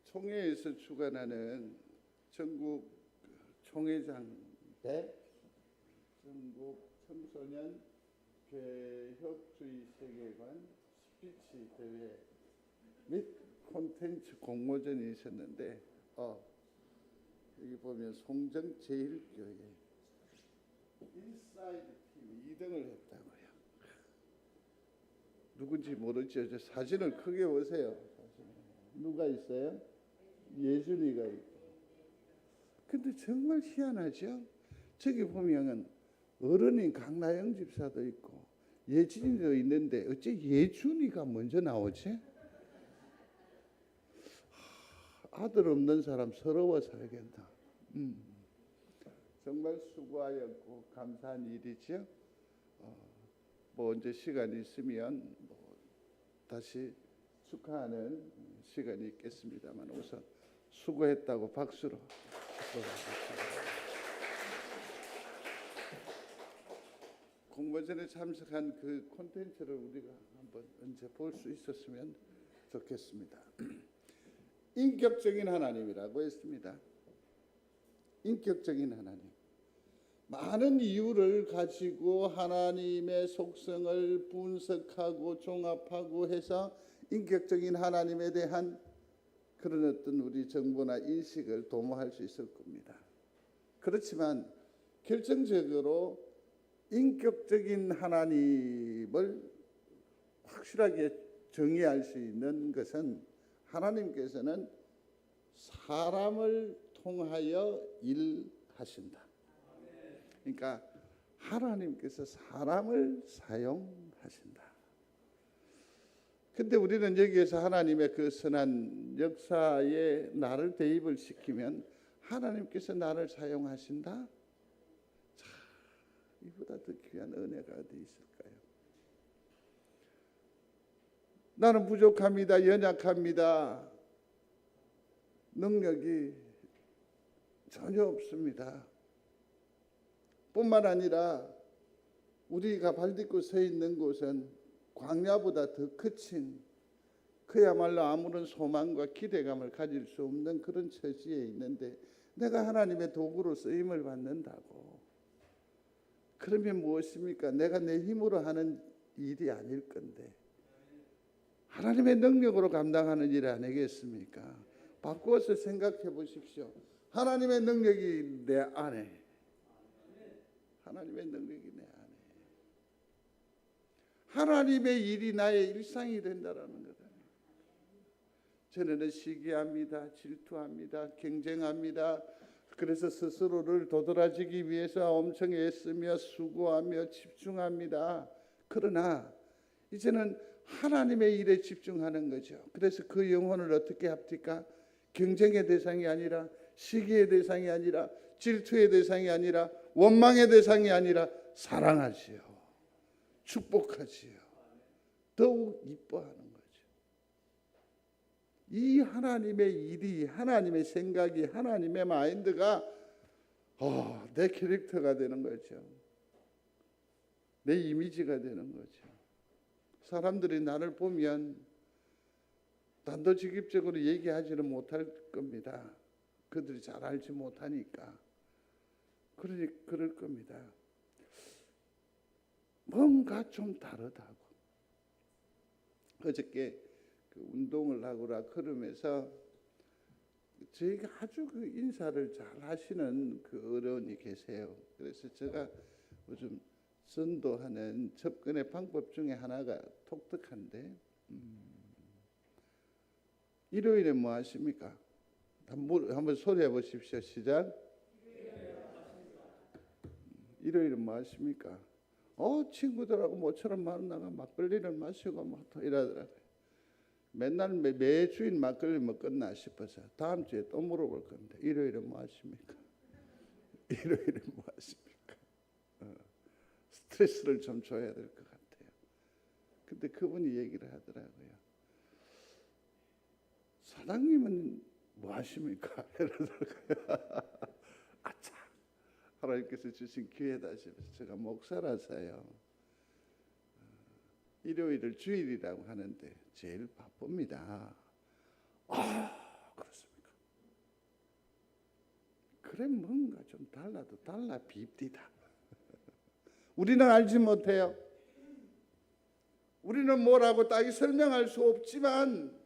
총회에서 주관하는 전국 총회장 대 전국 청소년 개혁주의 세계관 스피치 대회 및 콘텐츠 공모전이 있었는데 여기 보면 송정제일교회 인사이드 팀이 2등을 했다고요. 누군지 모르죠. 저 사진을 크게 보세요. 누가 있어요? 예준이가 있고. 근데 정말 희한하죠. 저기 보면은 어른인 강나영 집사도 있고 예준이도 있는데 어째 예준이가 먼저 나오지? 아들 없는 사람 서러워 살겠다. 정말 수고하였고 감사한 일이죠. 뭐 언제 시간이 있으면 다시 축하하는 시간이 있겠습니다만 우선 수고했다고 박수로 공모전에 참석한 그 콘텐츠를 우리가 한번 언제 볼 수 있었으면 좋겠습니다. 인격적인 하나님이라고 했습니다. 인격적인 하나님. 많은 이유를 가지고 하나님의 속성을 분석하고 종합하고 해서 인격적인 하나님에 대한 그런 어떤 우리 정보나 인식을 도모할 수 있을 겁니다. 그렇지만 결정적으로 인격적인 하나님을 확실하게 정의할 수 있는 것은 하나님께서는 사람을 통하여 일하신다. 그러니까 하나님께서 사람을 사용하신다. 근데 우리는 여기에서 하나님의 그 선한 역사에 나를 대입을 시키면 하나님께서 나를 사용하신다? 자, 이보다 더 귀한 은혜가 어디 있을까요? 나는 부족합니다. 연약합니다. 능력이 전혀 없습니다. 뿐만 아니라 우리가 발딛고 서 있는 곳은 광야보다 더 거친 그야말로 아무런 소망과 기대감을 가질 수 없는 그런 처지에 있는데 내가 하나님의 도구로 쓰임을 받는다고. 그러면 무엇입니까? 내가 내 힘으로 하는 일이 아닐 건데 하나님의 능력으로 감당하는 일 아니겠습니까? 바꾸어서 생각해 보십시오. 하나님의 능력이 내 안에, 하나님의 능력이 내 안에, 하나님의 일이 나의 일상이 된다라는 거다. 전에는 시기합니다, 질투합니다, 경쟁합니다. 그래서 스스로를 도드라지기 위해서 엄청 애쓰며 수고하며 집중합니다. 그러나 이제는 하나님의 일에 집중하는 거죠. 그래서 그 영혼을 어떻게 합니까? 경쟁의 대상이 아니라, 시기의 대상이 아니라, 질투의 대상이 아니라, 원망의 대상이 아니라 사랑하지요. 축복하지요. 더욱 이뻐하는 거죠. 이 하나님의 일이, 하나님의 생각이, 하나님의 마인드가 내 캐릭터가 되는 거죠. 내 이미지가 되는 거죠. 사람들이 나를 보면 단도직입적으로 얘기하지는 못할 겁니다. 그들이 잘 알지 못하니까. 그러니 그럴 겁니다. 뭔가 좀 다르다고. 어저께 그 운동을 하고라 걸으면서 저에게 아주 그 인사를 잘 하시는 그 어른이 계세요. 그래서 제가 요즘 전도하는 접근의 방법 중에 하나가 독특한데 일요일에 뭐 하십니까? 한번 소리해 보십시오. 시작. 일요일에 뭐 하십니까? 친구들하고 모처럼 만나가 막걸리를 마시고 뭐 또 이러더라고요. 맨날 매주일 막걸리 먹겠나 싶어서 다음 주에 또 물어볼 겁니다. 일요일에 뭐 하십니까? 일요일에 뭐 하십니까? 스트레스를 좀 줘야 될 것 같아요. 근데 그분이 얘기를 하더라고요. 사장님은 뭐 하십니까? 이러더라고요. 아차, 하나님께서 주신 기회다 싶어서 제가 목사라서요. 일요일을 주일이라고 하는데 제일 바쁩니다. 그렇습니까? 그래 뭔가 좀 달라도 달라 빕디다. 우리는 알지 못해요. 우리는 뭐라고 딱히 설명할 수 없지만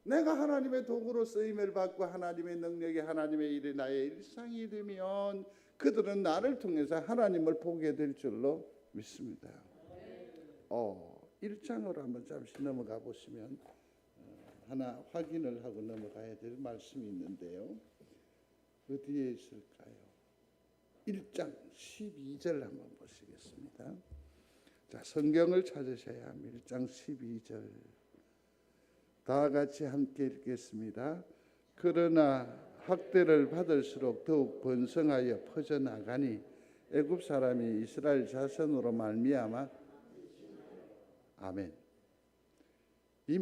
내가 하나님의 도구로 쓰임을 받고 하나님의 능력이 하나님의 일이 나의 일상이 되면 그들은 나를 통해서 하나님을 보게 될 줄로 믿습니다. 1장으로 한번 잠시 넘어가 보시면 하나 확인을 하고 넘어가야 될 말씀이 있는데요. 어디에 있을까요? 1장 12절 한번 보시겠습니다. 자, 성경을 찾으셔야 합니다. 1장 12절 다 같이 함께 읽겠습니다. 그러나 학대를 받을수록 더욱 번성하여 퍼져나가니 애굽 사람이 이스라엘 자손으로 말미암아 아멘. 이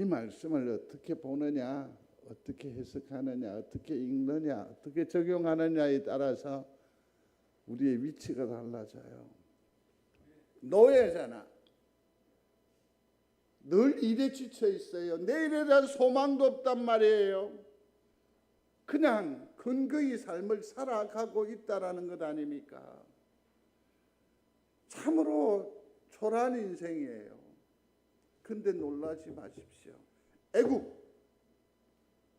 말씀을 어떻게 보느냐, 어떻게 해석하느냐, 어떻게 읽느냐, 어떻게 적용하느냐에 따라서 우리의 위치가 달라져요. 노예잖아. 늘 일에 지쳐 있어요. 내일에 대한 소망도 없단 말이에요. 그냥 근거의 삶을 살아가고 있다라는 것 아닙니까? 참으로 초라한 인생이에요. 근데 놀라지 마십시오. 애국,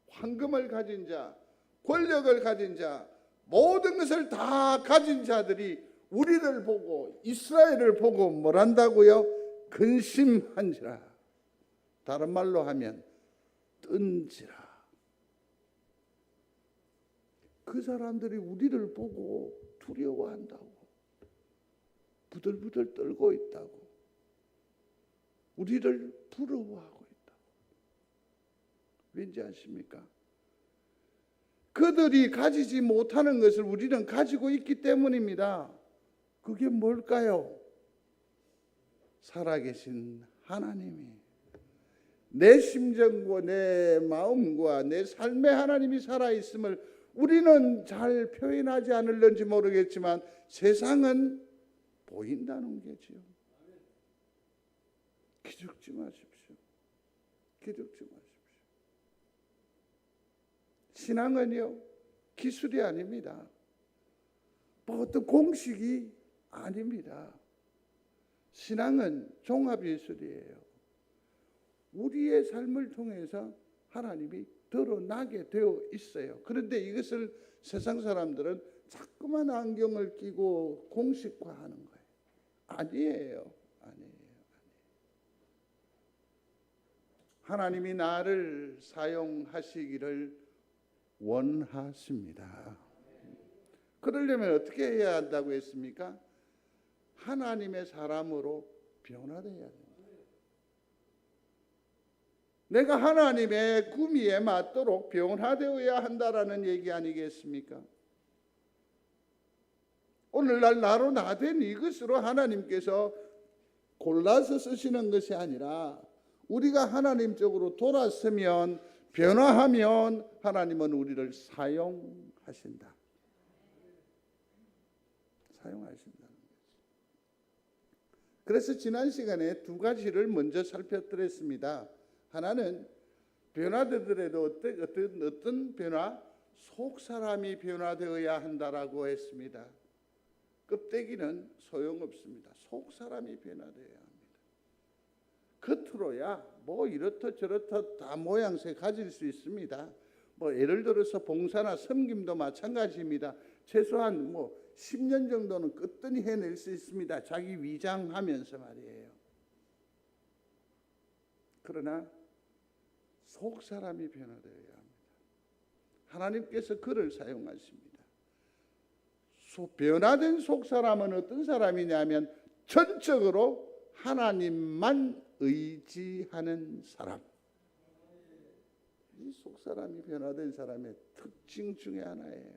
황금을 가진 자, 권력을 가진 자, 모든 것을 다 가진 자들이 우리를 보고 이스라엘을 보고 뭘 한다고요? 근심한지라. 다른 말로 하면 뜬지라. 그 사람들이 우리를 보고 두려워한다고. 부들부들 떨고 있다고. 우리를 부러워하고 있다고. 왠지 아십니까? 그들이 가지지 못하는 것을 우리는 가지고 있기 때문입니다. 그게 뭘까요? 살아계신 하나님이 내 심정과 내 마음과 내 삶의 하나님이 살아있음을 우리는 잘 표현하지 않을는지 모르겠지만 세상은 보인다는 게지요. 기죽지 마십시오. 기죽지 마십시오. 신앙은요, 기술이 아닙니다. 뭐 어떤 공식이 아닙니다. 신앙은 종합예술이에요. 우리의 삶을 통해서 하나님이 드러나게 되어 있어요. 그런데 이것을 세상 사람들은 자꾸만 안경을 끼고 공식화하는 거예요. 아니에요. 하나님이 나를 사용하시기를 원하십니다. 그러려면 어떻게 해야 한다고 했습니까? 하나님의 사람으로 변화되어야 됩니다. 내가 하나님의 구미에 맞도록 변화되어야 한다라는 얘기 아니겠습니까? 오늘날 나로 나된 이것으로 하나님께서 골라서 쓰시는 것이 아니라 우리가 하나님 쪽으로 돌아서면, 변화하면 하나님은 우리를 사용하신다. 사용하신다는 거죠. 그래서 지난 시간에 두 가지를 먼저 살펴드렸습니다. 하나는 변화되더라도 어떤 변화? 속 사람이 변화되어야 한다라고 했습니다. 껍데기는 소용없습니다. 속 사람이 변화되어야 합니다. 겉으로야 뭐 이렇다 저렇다 다 모양새 가질 수 있습니다. 뭐 예를 들어서 봉사나 섬김도 마찬가지입니다. 최소한 뭐 10년 정도는 끄떡이 해낼 수 있습니다. 자기 위장하면서 말이에요. 그러나 속 사람이 변화되어야 합니다. 하나님께서 그를 사용하십니다. 변화된 속 사람은 어떤 사람이냐면 전적으로 하나님만 의지하는 사람. 이 속 사람이 변화된 사람의 특징 중에 하나예요.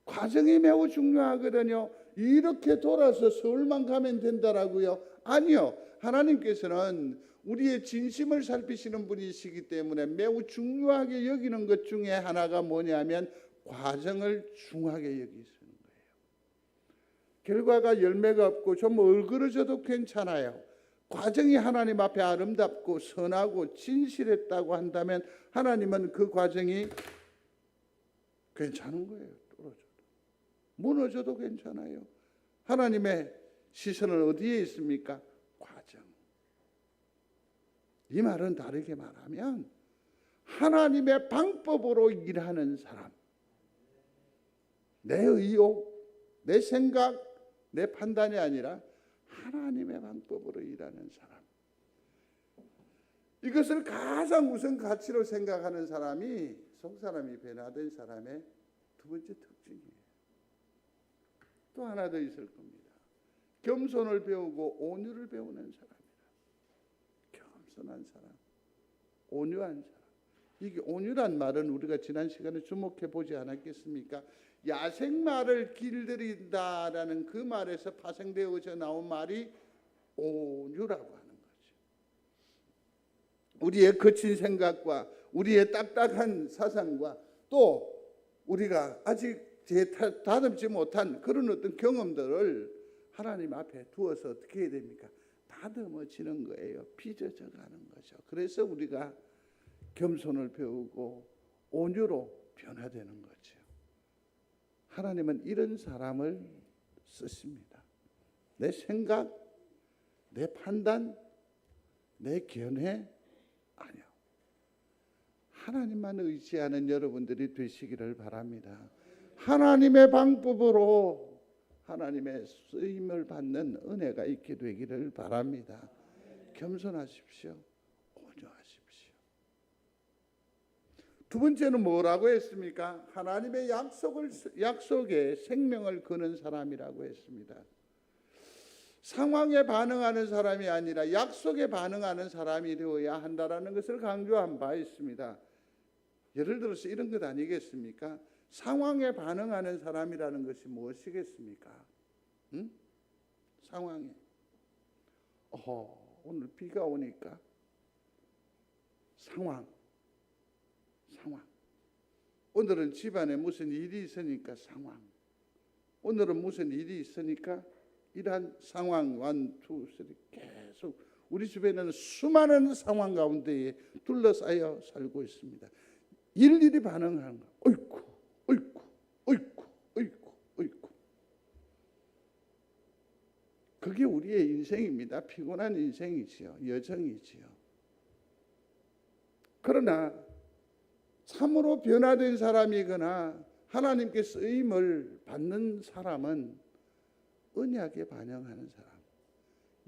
과정이 매우 중요하거든요. 이렇게 돌아서 서울만 가면 된다라고요? 아니요. 하나님께서는 우리의 진심을 살피시는 분이시기 때문에 매우 중요하게 여기는 것 중에 하나가 뭐냐면 과정을 중하게 여기시는 거예요. 결과가 열매가 없고 좀 얼그러져도 괜찮아요. 과정이 하나님 앞에 아름답고 선하고 진실했다고 한다면 하나님은 그 과정이 괜찮은 거예요. 떨어져도. 무너져도 괜찮아요. 하나님의 시선은 어디에 있습니까? 과정. 이 말은 다르게 말하면 하나님의 방법으로 일하는 사람, 내 의욕, 내 생각, 내 판단이 아니라 하나님의 방법으로 일하는 사람, 이것을 가장 우선 가치로 생각하는 사람이 속사람이 변화된 사람의 두 번째 특징이에요. 또 하나 더 있을 겁니다. 겸손을 배우고 온유를 배우는 사람이다. 겸손한 사람, 온유한 사람. 이게 온유란 말은 우리가 지난 시간에 주목해 보지 않았겠습니까? 야생마를 길들인다라는 그 말에서 파생되어져 나온 말이 온유라고 하는 거죠. 우리의 거친 생각과 우리의 딱딱한 사상과 또 우리가 아직 다듬지 못한 그런 어떤 경험들을 하나님 앞에 두어서 어떻게 해야 됩니까? 다듬어지는 거예요. 빚어져 가는 거죠. 그래서 우리가 겸손을 배우고 온유로 변화되는 거죠. 하나님은 이런 사람을 쓰십니다. 내 생각, 내 판단, 내 견해 아니요. 하나님만 의지하는 여러분들이 되시기를 바랍니다. 하나님의 방법으로 하나님의 쓰임을 받는 은혜가 있게 되기를 바랍니다. 겸손하십시오. 온유하십시오. 두 번째는 뭐라고 했습니까? 하나님의 약속에 생명을 거는 사람이라고 했습니다. 상황에 반응하는 사람이 아니라 약속에 반응하는 사람이 되어야 한다라는 것을 강조한 바 있습니다. 예를 들어서 이런 것 아니겠습니까? 상황에 반응하는 사람이라는 것이 무엇이겠습니까? 상황에. 오늘 비가 오니까 상황. 오늘은 집안에 무슨 일이 있으니까 상황. 오늘은 무슨 일이 있으니까 이러한 상황 1, 2, 3 계속 우리 주변에는 수많은 상황 가운데에 둘러싸여 살고 있습니다. 일일이 반응하는 거. 어이쿠. 그게 우리의 인생입니다. 피곤한 인생이지요. 여정이지요. 그러나 참으로 변화된 사람이거나 하나님께 쓰임을 받는 사람은 언약에 반응하는 사람,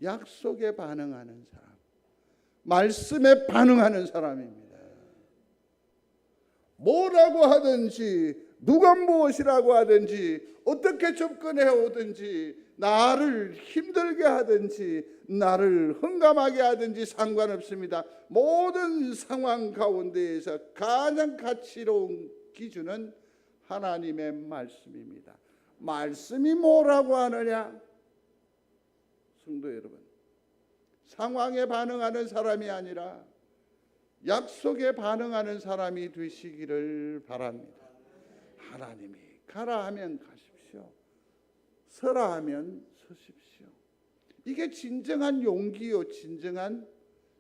약속에 반응하는 사람, 말씀에 반응하는 사람입니다. 뭐라고 하든지 누가 무엇이라고 하든지 어떻게 접근해 오든지 나를 힘들게 하든지 나를 험담하게 하든지 상관없습니다. 모든 상황 가운데에서 가장 가치로운 기준은 하나님의 말씀입니다. 말씀이 뭐라고 하느냐? 성도 여러분, 상황에 반응하는 사람이 아니라 약속에 반응하는 사람이 되시기를 바랍니다. 하나님이 가라 하면 가십시오. 서라 하면 서십시오. 이게 진정한 용기요, 진정한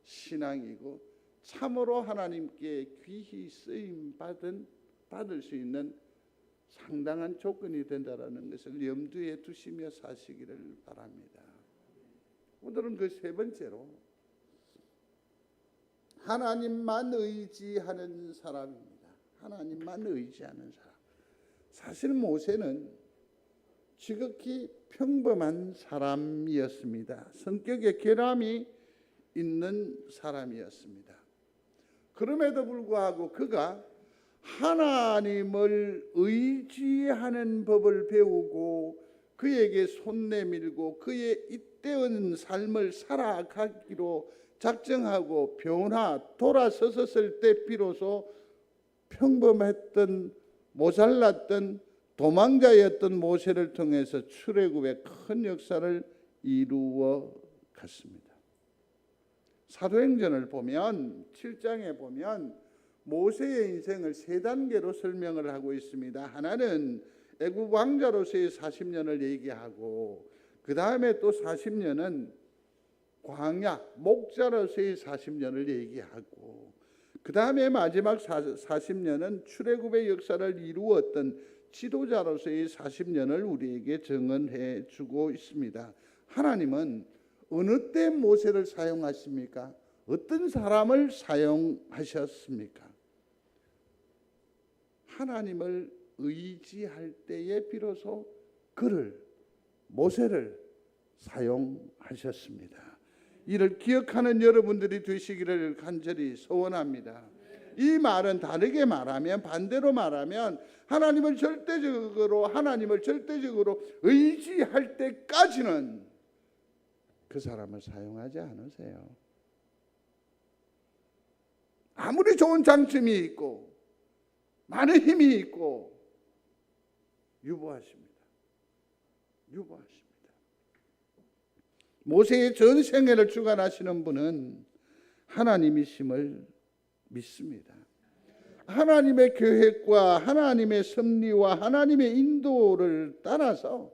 신앙이고 참으로 하나님께 귀히 쓰임 받을 수 있는 상당한 조건이 된다라는 것을 염두에 두시며 사시기를 바랍니다. 오늘은 그 세 번째로 하나님만 의지하는 사람입니다. 하나님만 의지하는 사람. 사실 모세는 지극히 평범한 사람이었습니다. 성격에 결함이 있는 사람이었습니다. 그럼에도 불구하고 그가 하나님을 의지하는 법을 배우고 그에게 손 내밀고 그의 잇대은 삶을 살아가기로 작정하고 돌아섰을 때 비로소 평범했던 모자랐던 도망자였던 모세를 통해서 출애굽의 큰 역사를 이루어 갔습니다. 사도행전을 보면 7장에 보면 모세의 인생을 세 단계로 설명을 하고 있습니다. 하나는 애굽 왕자로서의 40년을 얘기하고 그 다음에 또 40년은 광야 목자로서의 40년을 얘기하고 그 다음에 마지막 40년은 출애굽의 역사를 이루었던 지도자로서의 40년을 우리에게 증언해 주고 있습니다. 하나님은 어느 때 모세를 사용하십니까? 어떤 사람을 사용하셨습니까? 하나님을 의지할 때에 비로소 그를 모세를 사용하셨습니다. 이를 기억하는 여러분들이 되시기를 간절히 소원합니다. 이 말은 다르게 말하면 반대로 말하면 하나님을 절대적으로 의지할 때까지는 그 사람을 사용하지 않으세요. 아무리 좋은 장점이 있고 많은 힘이 있고 유보하십니다. 모세의 전 생애를 주관하시는 분은 하나님이심을 믿습니다. 하나님의 계획과 하나님의 섭리와 하나님의 인도를 따라서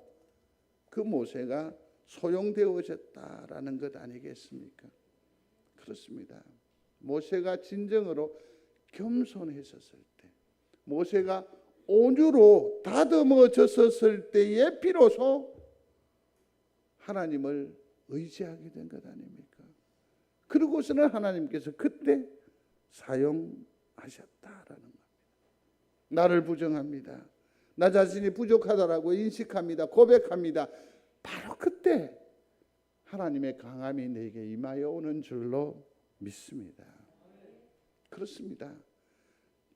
그 모세가 소용되어졌다라는 것 아니겠습니까? 그렇습니다. 모세가 진정으로 겸손했었을 때, 모세가 온유로 다듬어졌었을 때에 비로소 하나님을 의지하게 된 것 아닙니까? 그러고서는 하나님께서 그때 사용하셨다라는 겁니다. 나를 부정합니다. 나 자신이 부족하다라고 인식합니다. 고백합니다. 바로 그때 하나님의 강함이 내게 임하여 오는 줄로 믿습니다. 그렇습니다.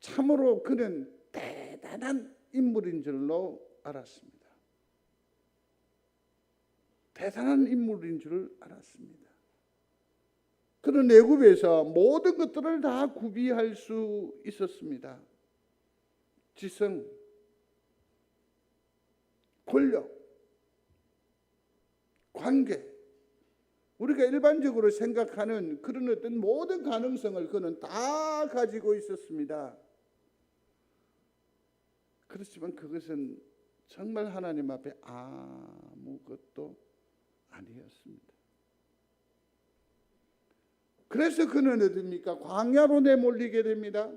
참으로 그는 대단한 인물인 줄로 알았습니다. 대단한 인물인 줄 알았습니다. 그는 애굽에서 모든 것들을 다 구비할 수 있었습니다. 지성, 권력, 관계, 우리가 일반적으로 생각하는 그런 어떤 모든 가능성을 그는 다 가지고 있었습니다. 그렇지만 그것은 정말 하나님 앞에 아무것도 아니었습니다. 그래서 그는 어딥니까? 광야로 내몰리게 됩니다.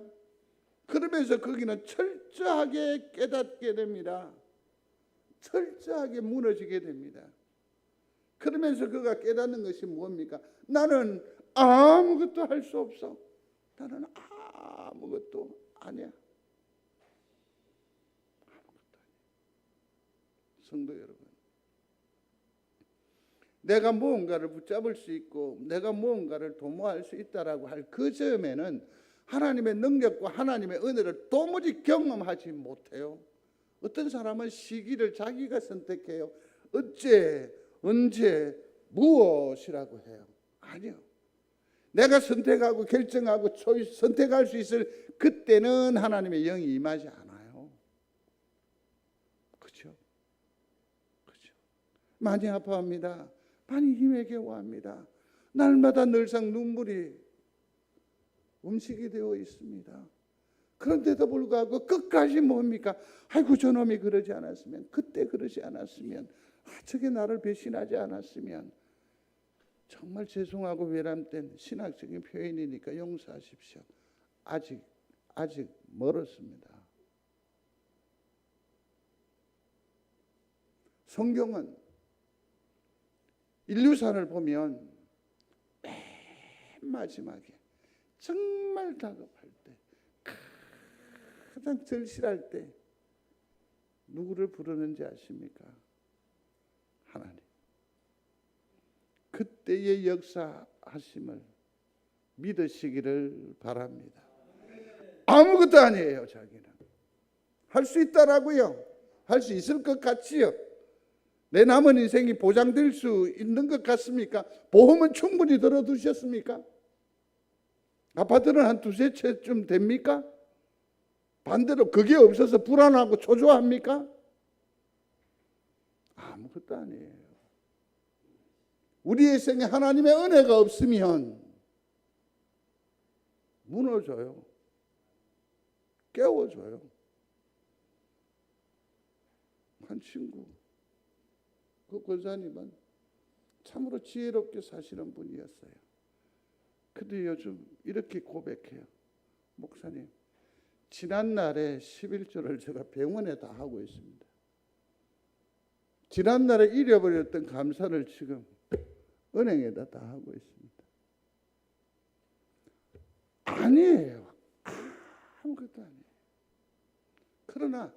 그러면서 거기는 철저하게 깨닫게 됩니다. 철저하게 무너지게 됩니다. 그러면서 그가 깨닫는 것이 뭡니까? 나는 아무것도 할 수 없어. 나는 아무것도 아니야. 아무것도 아니야. 성도 여러분, 내가 무언가를 붙잡을 수 있고 내가 무언가를 도모할 수 있다라고 할 그 점에는 하나님의 능력과 하나님의 은혜를 도무지 경험하지 못해요. 어떤 사람은 시기를 자기가 선택해요. 어째, 언제, 무엇이라고 해요. 아니요. 내가 선택하고 결정하고 선택할 수 있을 그때는 하나님의 영이 임하지 않아요. 그렇죠? 많이 아파합니다. 많이 힘에 겨워합니다. 날마다 늘상 눈물이 음식이 되어 있습니다. 그런데도 불구하고 끝까지 뭡니까? 아이고 저놈이 그러지 않았으면, 그때 그러지 않았으면, 저게 나를 배신하지 않았으면. 정말 죄송하고 외람된 신학적인 표현이니까 용서하십시오. 아직 멀었습니다. 성경은 인류사를 보면 맨 마지막에 정말 다급할 때, 가장 절실할 때 누구를 부르는지 아십니까? 하나님. 그때의 역사하심을 믿으시기를 바랍니다. 아무것도 아니에요. 자기는 할 수 있다라고요. 할 수 있을 것 같지요. 내 남은 인생이 보장될 수 있는 것 같습니까? 보험은 충분히 들어두셨습니까? 아파트는 한 두세 채쯤 됩니까? 반대로 그게 없어서 불안하고 초조합니까? 아무것도 아니에요. 우리의 생에 하나님의 은혜가 없으면 무너져요. 깨워져요. 한 친구, 그 권사님은 참으로 지혜롭게 사시는 분이었어요. 근데 요즘 이렇게 고백해요. 목사님, 지난날에 11조를 제가 병원에 다 하고 있습니다. 지난날에 잃어버렸던 감사를 지금 은행에다 다 하고 있습니다. 아니에요. 아무것도 아니에요. 그러나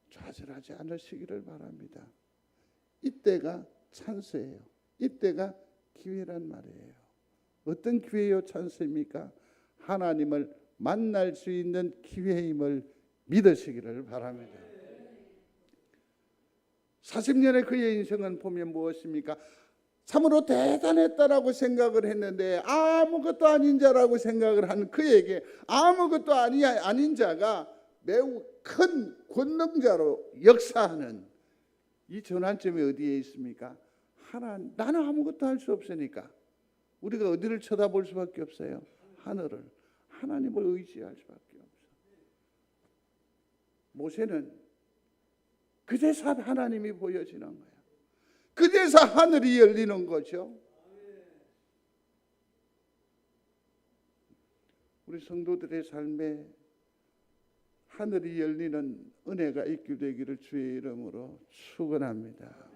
좌절하지 않으시기를 바랍니다. 이때가 찬스예요. 이때가 기회란 말이에요. 어떤 기회요? 찬스입니까? 하나님을 만날 수 있는 기회임을 믿으시기를 바랍니다. 40년의 그의 인생은 보면 무엇입니까? 참으로 대단했다라고 생각을 했는데 아무것도 아닌 자라고 생각을 한 그에게 아무것도 아닌 자가 매우 큰 권능자로 역사하는 이 전환점이 어디에 있습니까? 나는 아무것도 할 수 없으니까 우리가 어디를 쳐다볼 수밖에 없어요? 하늘을, 하나님을 의지할 수밖에 없어요. 모세는 그제서 하나님이 보여지는 거예요. 그제서 하늘이 열리는 거죠. 우리 성도들의 삶에 하늘이 열리는 은혜가 있게 되기를 주의 이름으로 축원합니다.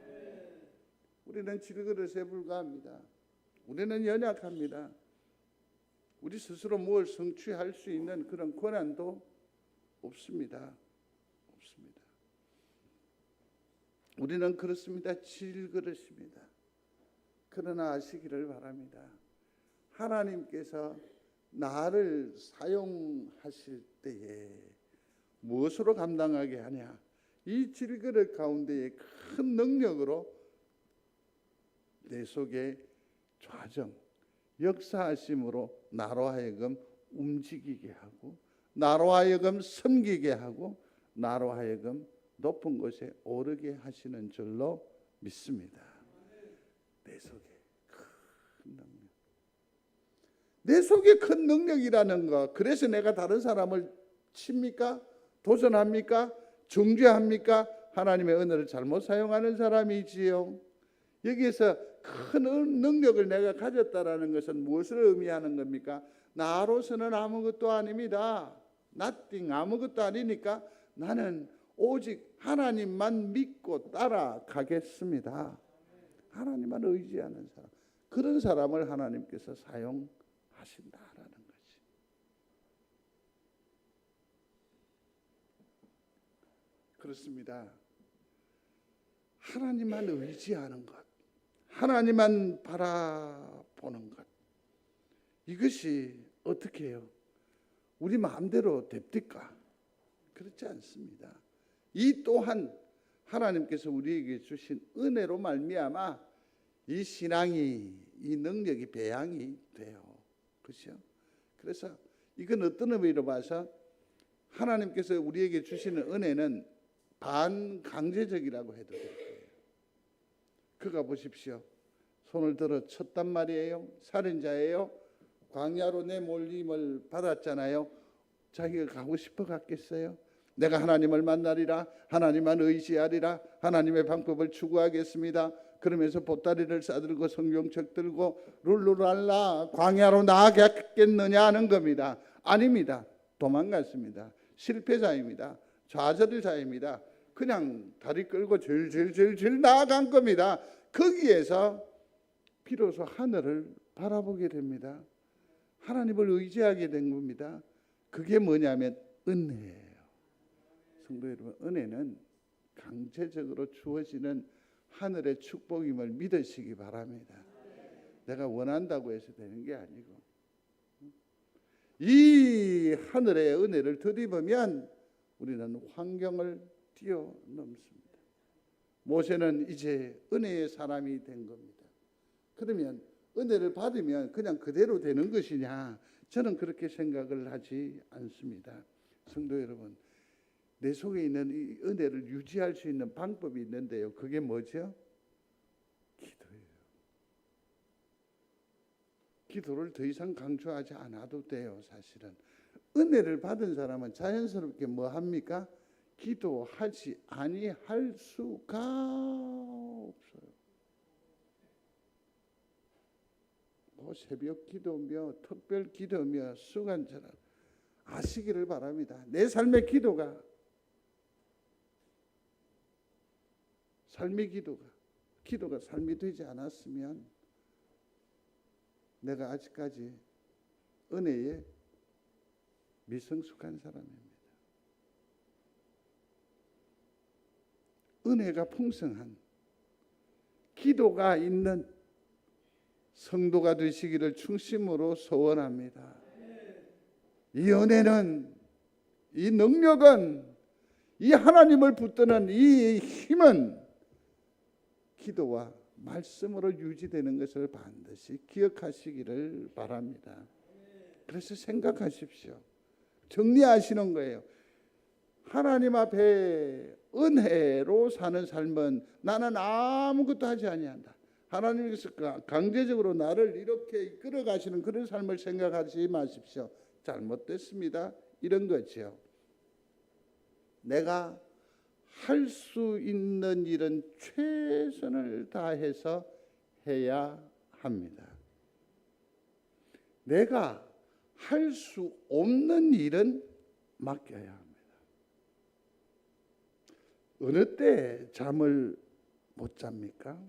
우리는 질그릇에 불과합니다. 우리는 연약합니다. 우리 스스로 뭘 성취할 수 있는 그런 권한도 없습니다. 없습니다. 우리는 그렇습니다. 질그릇입니다. 그러나 아시기를 바랍니다. 하나님께서 나를 사용하실 때에 무엇으로 감당하게 하냐? 이 질그릇 가운데에 큰 능력으로 내 속에 좌정, 역사하심으로 나로 하여금 움직이게 하고 나로 하여금 섬기게 하고 나로 하여금 높은 곳에 오르게 하시는 줄로 믿습니다. 내 속에 큰 능력, 내 속에 큰 능력이라는 것. 그래서 내가 다른 사람을 칩니까? 도전합니까? 정죄합니까? 하나님의 은혜를 잘못 사용하는 사람이지요. 여기에서 큰 능력을 내가 가졌다라는 것은 무엇을 의미하는 겁니까? 나로서는 아무것도 아닙니다. nothing, 아무것도 아니니까 나는 오직 하나님만 믿고 따라가겠습니다. 하나님만 의지하는 사람, 그런 사람을 하나님께서 사용하신다라는 거지. 그렇습니다. 하나님만 의지하는 것, 하나님만 바라보는 것, 이것이 어떻게 해요? 우리 마음대로 됩니까? 그렇지 않습니다. 이 또한 하나님께서 우리에게 주신 은혜로 말미암아 이 신앙이, 이 능력이 배양이 돼요. 그렇죠? 그래서 이건 어떤 의미로 봐서 하나님께서 우리에게 주시는 은혜는 반강제적이라고 해도 될 거예요. 그가 보십시오. 손을 들어 쳤단 말이에요. 살인자예요. 광야로 내몰림을 받았잖아요. 자기가 가고 싶어 갔겠어요? 내가 하나님을 만나리라, 하나님만 의지하리라, 하나님의 방법을 추구하겠습니다. 그러면서 보따리를 싸들고 성경책 들고 룰루랄라 광야로 나아갔겠느냐 하는 겁니다. 아닙니다. 도망갔습니다. 실패자입니다. 좌절자입니다. 그냥 다리 끌고 질질질질 나아간 겁니다. 거기에서 비로소 하늘을 바라보게 됩니다. 하나님을 의지하게 된 겁니다. 그게 뭐냐면 은혜예요. 성도 여러분, 은혜는 강제적으로 주어지는 하늘의 축복임을 믿으시기 바랍니다. 내가 원한다고 해서 되는 게 아니고, 이 하늘의 은혜를 들이보면 우리는 환경을 뛰어넘습니다. 모세는 이제 은혜의 사람이 된 겁니다. 그러면 은혜를 받으면 그냥 그대로 되는 것이냐? 저는 그렇게 생각을 하지 않습니다. 성도 여러분, 내 속에 있는 이 은혜를 유지할 수 있는 방법이 있는데요. 그게 뭐죠? 기도예요. 기도를 더 이상 강조하지 않아도 돼요. 사실은 은혜를 받은 사람은 자연스럽게 뭐 합니까? 기도하지 아니할 수가 없어요. 새벽 기도며 특별 기도며 수간절을 아시기를 바랍니다. 내 삶의 기도가 삶이 되지 않았으면 내가 아직까지 은혜에 미성숙한 사람입니다. 은혜가 풍성한 기도가 있는 성도가 되시기를 충심으로 소원합니다. 이 은혜는, 이 능력은, 이 하나님을 붙드는 이 힘은 기도와 말씀으로 유지되는 것을 반드시 기억하시기를 바랍니다. 그래서 생각하십시오. 정리하시는 거예요. 하나님 앞에 은혜로 사는 삶은 나는 아무것도 하지 아니한다. 하나님께서 강제적으로 나를 이렇게 이끌어가시는 그런 삶을 생각하지 마십시오. 잘못됐습니다. 이런 거죠. 내가 할 수 있는 일은 최선을 다해서 해야 합니다. 내가 할 수 없는 일은 맡겨야 합니다. 어느 때 잠을 못 잡니까?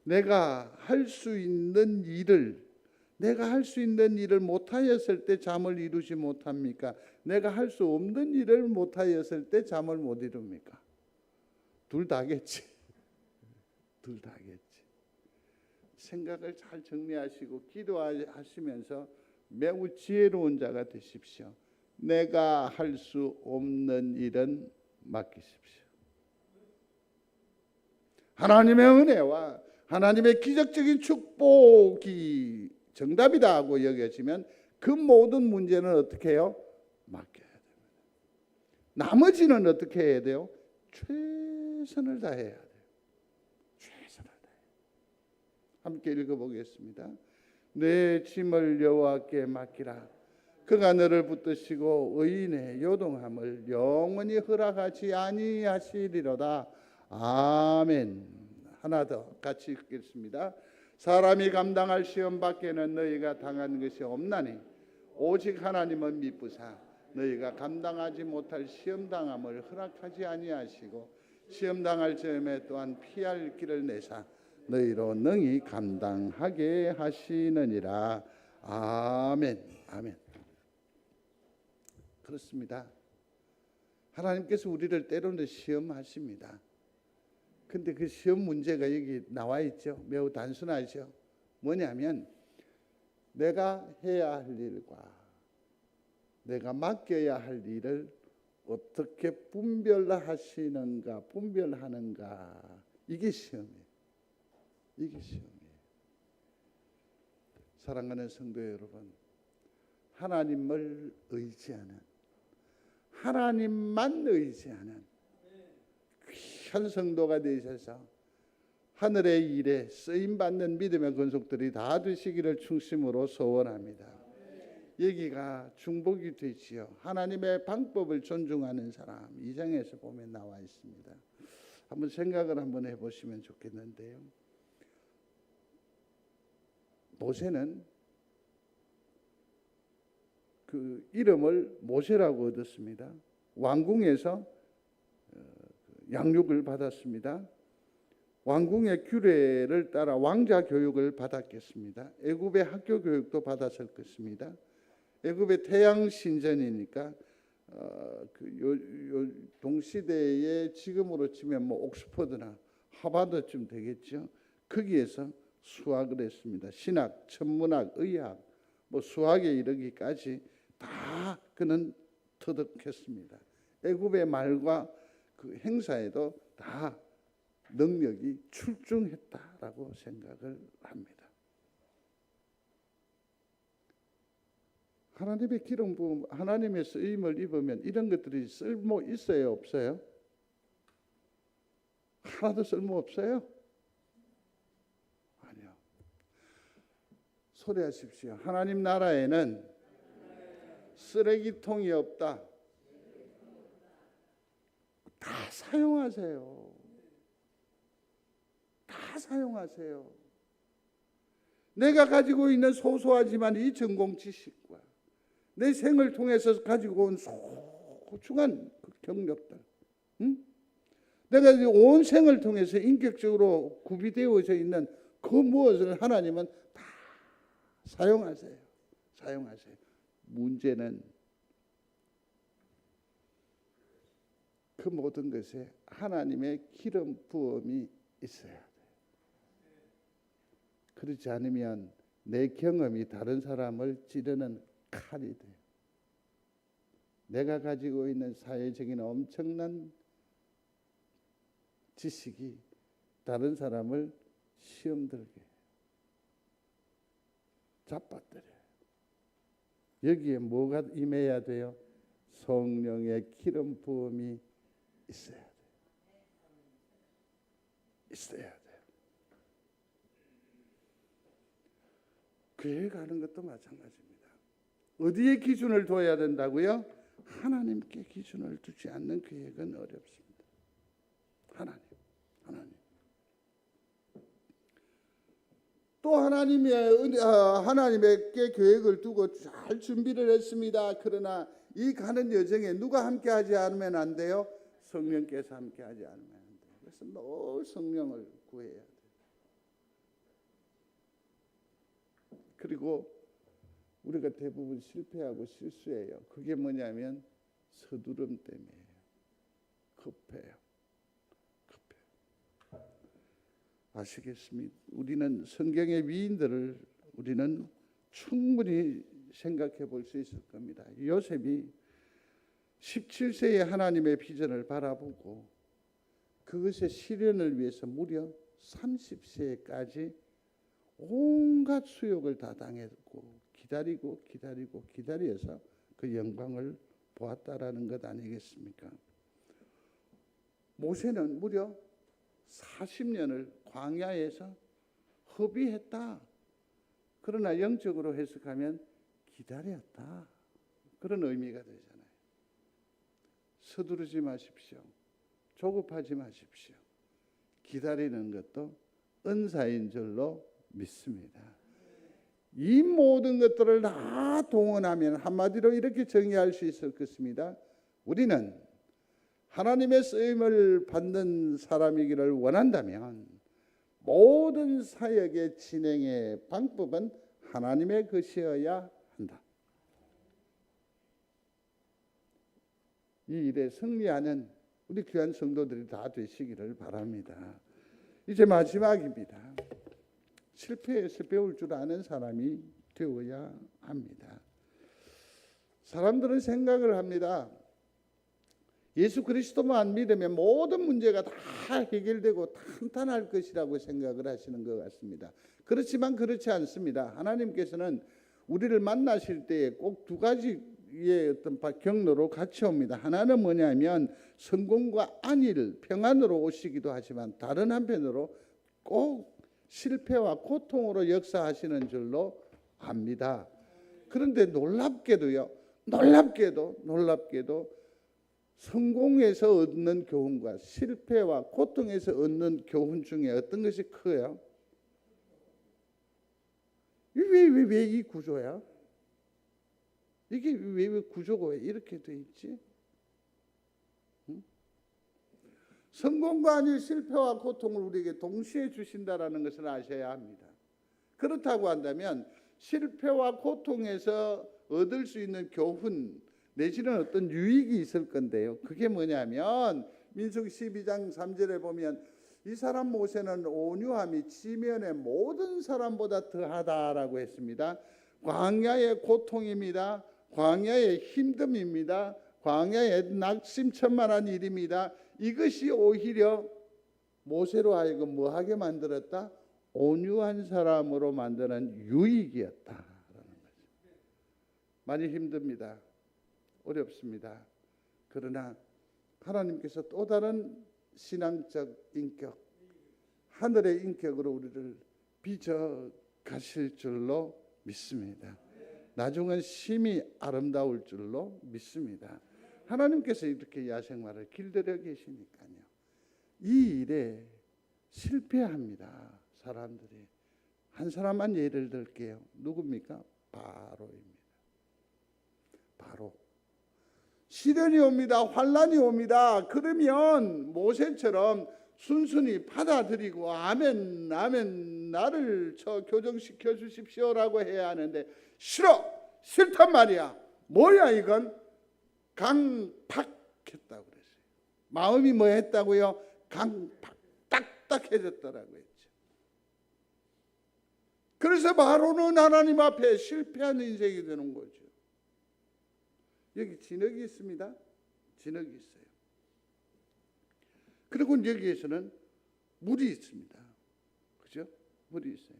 내가 할 수 있는 일을 못하였을 때 잠을 이루지 못합니까? 내가 할 수 없는 일을 못하였을 때 잠을 못 이룹니까? 둘 다겠지. 생각을 잘 정리하시고 기도하시면서 매우 지혜로운 자가 되십시오. 내가 할 수 없는 일은 맡기십시오. 하나님의 은혜와 하나님의 기적적인 축복이 정답이다 하고 여겨지면 그 모든 문제는 어떻게 해요? 맡겨야 됩니다. 나머지는 어떻게 해야 돼요? 최선을 다해야 돼요. 최선을 다해. 함께 읽어보겠습니다. 내 짐을 여호와께 맡기라. 그가 너를 붙드시고 의인의 요동함을 영원히 허락하지 아니하시리로다. 아멘. 하나 더 같이 읽겠습니다. 사람이 감당할 시험 밖에는 너희가 당한 것이 없나니 오직 하나님은 미쁘사 너희가 감당하지 못할 시험 당함을 허락하지 아니하시고 시험 당할 즈음에 또한 피할 길을 내사 너희로 능히 감당하게 하시느니라. 아멘. 아멘. 그렇습니다. 하나님께서 우리를 때로는 시험하십니다. 근데 그 시험 문제가 여기 나와 있죠. 매우 단순하죠. 뭐냐면 내가 해야 할 일과 내가 맡겨야 할 일을 어떻게 분별하는가 이게 시험이에요. 사랑하는 성도 여러분, 하나님을 의지하는, 하나님만 의지하는 귀한 성도가 되셔서 하늘의 일에 쓰임받는 믿음의 권속들이 다 되시기를 충심으로 소원합니다. 여기가 중복이 되지요. 하나님의 방법을 존중하는 사람 2장에서 보면 나와 있습니다. 한번 생각을 한번 해보시면 좋겠는데요. 모세는 그 이름을 모세라고 얻었습니다. 왕궁에서 양육을 받았습니다. 왕궁의 규례를 따라 왕자 교육을 받았겠습니다. 애굽의 학교 교육도 받았을 것입니다. 애굽의 태양 신전이니까 동시대에 지금으로 치면 뭐 옥스퍼드나 하버드쯤 되겠죠. 거기에서 수학을 했습니다. 신학, 천문학, 의학, 뭐 수학에 이르기까지 다 그는 터득했습니다. 애굽의 말과 그 행사에도 다 능력이 출중했다라고 생각을 합니다. 하나님의 기름 부음, 하나님의 쓰임을 입으면 이런 것들이 쓸모 있어요, 없어요? 하나도 쓸모 없어요? 아니요. 소리하십시오. 하나님 나라에는 쓰레기통이 없다. 사용하세요. 다 사용하세요. 내가 가지고 있는 소소하지만 이 전공 지식과 내 생을 통해서 가지고 온 소중한 그 경력들, 응? 내가 온 생을 통해서 인격적으로 구비되어져 있는 그 무엇을 하나님은 다 사용하세요. 사용하세요. 문제는 그 모든 것에 하나님의 기름 부음이 있어야 돼요. 그렇지 않으면 내 경험이 다른 사람을 찌르는 칼이 돼요. 내가 가지고 있는 사회적인 엄청난 지식이 다른 사람을 시험 들게 잡아들여요. 여기에 뭐가 임해야 돼요? 성령의 기름 부음이 있어야 돼요. 있어야 돼요. 교회 가는 것도 마찬가지입니다. 어디에 기준을 둬야 된다고요? 하나님께 기준을 두지 않는 계획은 어렵습니다. 하나님. 또 하나님께 계획을 두고 잘 준비를 했습니다. 그러나 이 가는 여정에 누가 함께하지 않으면 안 돼요? 성령께서 함께하지 않으면 안 돼요. 그래서 늘 성령을 구해야 돼요. 그리고 우리가 대부분 실패하고 실수해요. 그게 뭐냐면 서두름 때문이에요. 급해요. 아시겠습니까? 우리는 성경의 위인들을 우리는 충분히 생각해 볼 수 있을 겁니다. 요셉이 17세에 하나님의 비전을 바라보고 그것의 실현을 위해서 무려 30세까지 온갖 수욕을 다 당했고 기다려서 그 영광을 보았다라는 것 아니겠습니까? 모세는 무려 40년을 광야에서 허비했다. 그러나 영적으로 해석하면 기다렸다. 그런 의미가 되잖아요. 서두르지 마십시오. 조급하지 마십시오. 기다리는 것도 은사인 줄로 믿습니다. 이 모든 것들을 다 동원하면 한마디로 이렇게 정의할 수 있을 것입니다. 우리는 하나님의 쓰임을 받는 사람이기를 원한다면 모든 사역의 진행의 방법은 하나님의 것이어야 한다. 이 일에 승리하는 우리 귀한 성도들이 다 되시기를 바랍니다. 이제 마지막입니다. 실패에서 배울 줄 아는 사람이 되어야 합니다. 사람들은 생각을 합니다. 예수 그리스도만 믿으면 모든 문제가 다 해결되고 탄탄할 것이라고 생각을 하시는 것 같습니다. 그렇지만 그렇지 않습니다. 하나님께서는 우리를 만나실 때에 꼭 두 가지의 어떤 경로로 같이 옵니다. 하나는 뭐냐면 성공과 안위를 평안으로 오시기도 하지만 다른 한편으로 꼭 실패와 고통으로 역사하시는 줄로 압니다. 그런데 놀랍게도 성공에서 얻는 교훈과 실패와 고통에서 얻는 교훈 중에 어떤 것이 커요? 왜 이 구조야? 이게 왜 구조가 왜 이렇게 돼 있지? 응? 성공과 아닌 실패와 고통을 우리에게 동시에 주신다라는 것을 아셔야 합니다. 그렇다고 한다면 실패와 고통에서 얻을 수 있는 교훈 내지는 어떤 유익이 있을 건데요. 그게 뭐냐면 민수기 12장 3절에 보면 이 사람 모세는 온유함이 지면의 모든 사람보다 더하다라고 했습니다. 광야의 고통입니다. 광야의 힘듦입니다. 광야의 낙심천만한 일입니다. 이것이 오히려 모세로 하여금 뭐하게 만들었다? 온유한 사람으로 만드는 유익이었다라는 거죠. 많이 힘듭니다. 어렵습니다. 그러나 하나님께서 또 다른 신앙적 인격, 하늘의 인격으로 우리를 빚어 가실 줄로 믿습니다. 나중은 심히 아름다울 줄로 믿습니다. 하나님께서 이렇게 야생마를 길들여 계시니까요. 이 일에 실패합니다. 사람들이. 한 사람만 예를 들게요. 누굽니까? 바로입니다. 바로. 시련이 옵니다. 환란이 옵니다. 그러면 모세처럼 순순히 받아들이고 아멘 아멘 나를 교정시켜 주십시오라고 해야 하는데 싫단 말이야. 뭐야 이건? 강팍했다고 그랬어요. 마음이 뭐 했다고요? 강팍 딱딱해졌더라고 했죠. 그래서 바로는 하나님 앞에 실패한 인생이 되는 거죠. 여기 진흙이 있습니다. 진흙이 있어요. 그리고 여기에서는 물이 있습니다. 그죠? 물이 있어요.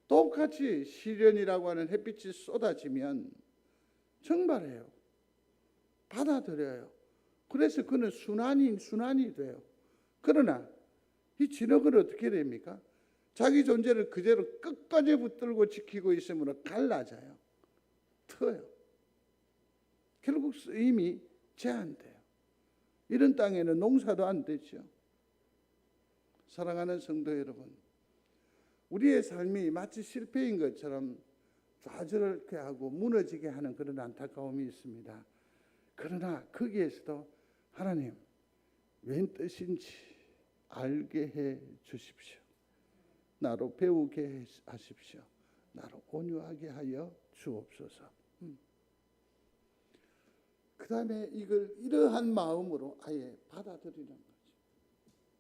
똑같이 시련이라고 하는 햇빛이 쏟아지면 증발해요. 받아들여요. 그래서 그는 순환이 돼요. 그러나 이 진흙은 어떻게 됩니까? 자기 존재를 그대로 끝까지 붙들고 지키고 있으므로 갈라져요. 터요. 결국 쓰임이 제한돼요. 이런 땅에는 농사도 안 되죠. 사랑하는 성도 여러분, 우리의 삶이 마치 실패인 것처럼 좌절하게 하고 무너지게 하는 그런 안타까움이 있습니다. 그러나 거기에서도 하나님 웬 뜻인지 알게 해 주십시오. 나로 배우게 하십시오. 나로 온유하게 하여 주옵소서. 그 다음에 이걸 이러한 마음으로 아예 받아들이는 거죠.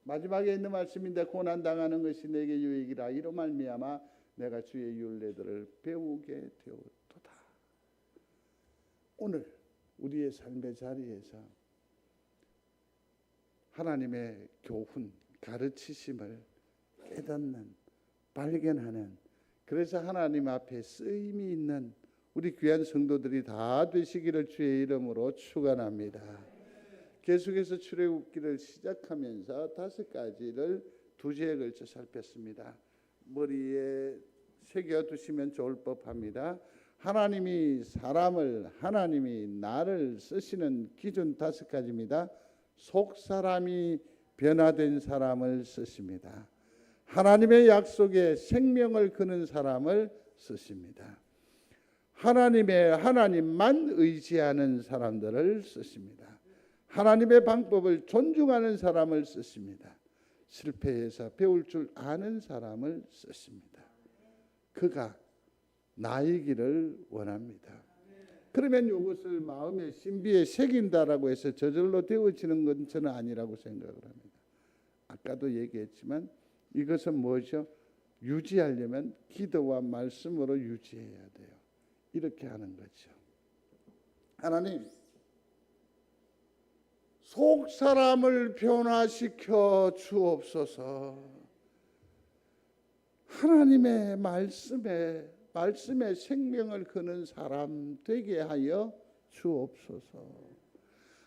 마지막에 있는 말씀인데 고난당하는 것이 내게 유익이라 이로 말미암아 내가 주의 율례들을 배우게 되었도다. 오늘 우리의 삶의 자리에서 하나님의 교훈, 가르치심을 깨닫는, 발견하는, 그래서 하나님 앞에 쓰임이 있는 우리 귀한 성도들이 다 되시기를 주의 이름으로 축원합니다. 계속해서 출애굽기를 시작하면서 5가지를 2주에 걸쳐 살폈습니다. 머리에 새겨두시면 좋을 법합니다. 하나님이 나를 쓰시는 기준 5가지입니다. 속사람이 변화된 사람을 쓰십니다. 하나님의 약속에 생명을 거는 사람을 쓰십니다. 하나님만 의지하는 사람들을 쓰십니다. 하나님의 방법을 존중하는 사람을 쓰십니다. 실패해서 배울 줄 아는 사람을 쓰십니다. 그가 나이기를 원합니다. 그러면 이것을 마음의 신비에 새긴다라고 해서 저절로 되어지는 건 저는 아니라고 생각을 합니다. 아까도 얘기했지만 이것은 뭐죠? 유지하려면 기도와 말씀으로 유지해야 돼요. 이렇게 하는 거죠. 하나님, 속 사람을 변화시켜 주옵소서. 하나님의 말씀에 생명을 거는 사람 되게 하여 주옵소서.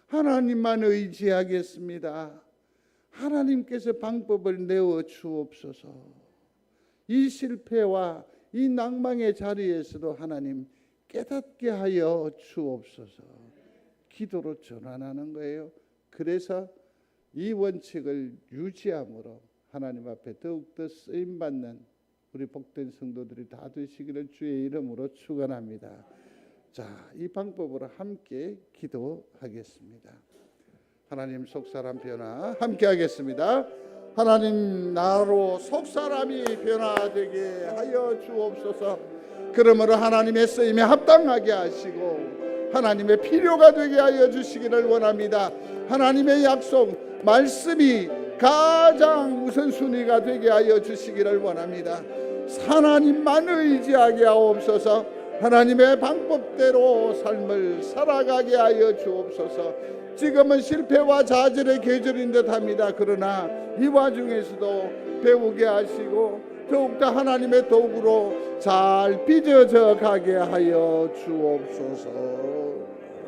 하나님만 의지하겠습니다. 하나님께서 방법을 내어 주옵소서. 이 실패와 이 낭망의 자리에서도 하나님 깨닫게 하여 주옵소서. 기도로 전환하는 거예요. 그래서 이 원칙을 유지함으로 하나님 앞에 더욱더 쓰임받는 우리 복된 성도들이 다 되시기를 주의 이름으로 축원합니다. 자, 이 방법으로 함께 기도하겠습니다. 하나님 속사람 변화 함께 하겠습니다. 하나님 나로 속사람이 변화되게 하여 주옵소서. 그러므로 하나님의 쓰임에 합당하게 하시고 하나님의 필요가 되게 하여 주시기를 원합니다. 하나님의 약속 말씀이 가장 우선순위가 되게 하여 주시기를 원합니다. 하나님만 의지하게 하옵소서. 하나님의 방법대로 삶을 살아가게 하여 주옵소서. 지금은 실패와 좌절의 계절인 듯합니다. 그러나 이 와중에서도 배우게 하시고 더욱더 하나님의 도구로 잘 빚어져 가게 하여 주옵소서.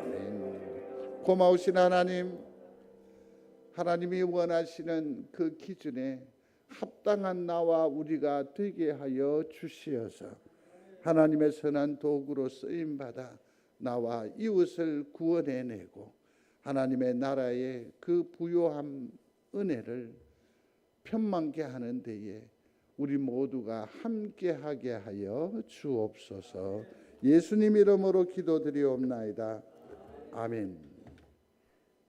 아멘. 고마우신 하나님이 원하시는 그 기준에 합당한 나와 우리가 되게 하여 주시어서 하나님의 선한 도구로 쓰임받아 나와 이웃을 구원해내고 하나님의 나라의 그 부요함 은혜를 편만케 하는 데에 우리 모두가 함께하게 하여 주옵소서. 예수님 이름으로 기도드리옵나이다. 아멘.